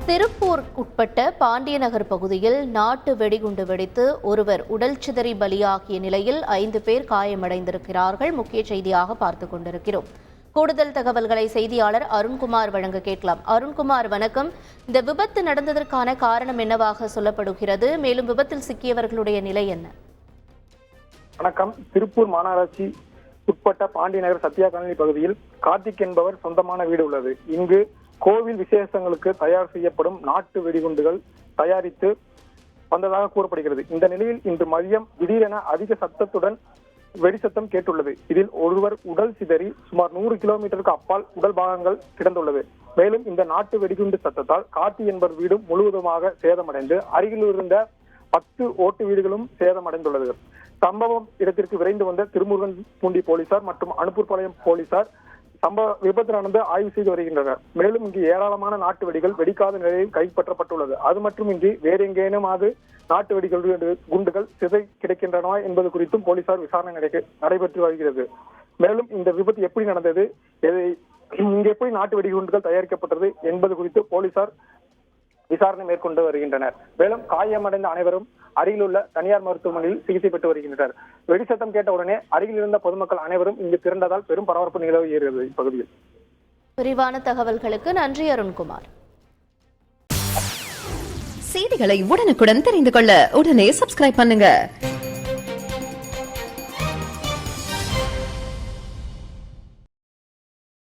திருப்பூர் உட்பட்ட பாண்டியநகர் பகுதியில் நாட்டு வெடிகுண்டு வெடித்து ஒருவர் உடல் சிதறி பலியாகிய நிலையில் 5 பேர் காயமடைந்திருக்கிறார்கள். முக்கிய செய்தியாக பார்த்துக் கொண்டிருக்கிறோம். கூடுதல் தகவல்களை செய்தியாளர் அருண்குமார் வழங்க கேட்கலாம். அருண்குமார், வணக்கம். இந்த விபத்து நடந்ததற்கான காரணம் என்னவாக சொல்லப்படுகிறது? மேலும் விபத்தில் சிக்கியவர்களுடைய நிலை என்ன? வணக்கம். திருப்பூர் மாநகராட்சி உட்பட்ட பாண்டியநகர் சத்யா காலனி பகுதியில் கார்த்திக் என்பவர் சொந்தமான வீடு உள்ளது. இங்கு கோவில் விசேஷங்களுக்கு தயார் செய்யப்படும் நாட்டு வெடிகுண்டுகள் தயாரித்து வந்ததாக கூறப்படுகிறது. இந்த நிலையில் இன்று மதியம் திடீரென அதிக சத்தத்துடன் வெடிசத்தம் கேட்டுள்ளது. இதில் ஒருவர் உடல் சிதறி சுமார் 100 கிலோமீட்டருக்கு அப்பால் உடல் பாகங்கள் கிடந்துள்ளது. மேலும் இந்த நாட்டு வெடிகுண்டு சத்தத்தால் கார்த்தி என்பவர் வீடும் முழுவதுமாக சேதமடைந்து அருகில் இருந்த 10 ஓட்டு வீடுகளும் சேதமடைந்துள்ளது. சம்பவம் இடத்திற்கு விரைந்து வந்த திருமுருகன் பூண்டி போலீசார் மற்றும் அனுப்பூர்பாளையம் போலீசார் விபத்து நடந்து ஆய்வு செய்து வருகின்றனர். மேலும் இங்கு ஏராளமான நாட்டு வெடிகள் வெடிக்காத நிலையில் கைப்பற்றப்பட்டுள்ளது. அது மட்டுமின்றி வேறு எங்கேனுமாவது நாட்டு வெடிகள் குண்டுகள் சிதை கிடைக்கின்றன என்பது குறித்தும் போலீசார் விசாரணை நடைபெற்று வருகிறது. மேலும் இந்த விபத்து எப்படி நடந்தது, இங்கு எப்படி நாட்டு வெடிகுண்டுகள் தயாரிக்கப்பட்டது என்பது குறித்து போலீசார் விசாரணை மேற்கொண்டு வருகின்றனர். மேலும் காயமடைந்த அனைவரும் அருகிலுள்ள தனியார் மருத்துவமனையில் சிகிச்சை பெற்று வருகின்றனர். வெடிசத்தம் கேட்ட உடனே அருகில் இருந்த பொதுமக்கள் அனைவரும் இங்கு திரண்டதால் பெரும் பரபரப்பு நிலவுகிறது இப்பகுதியில். விரிவான தகவல்களுக்கு நன்றி அருண்குமார். செய்திகளை உடனுக்குடன் தெரிந்து கொள்ள உடனே சப்ஸ்கிரைப் பண்ணுங்க.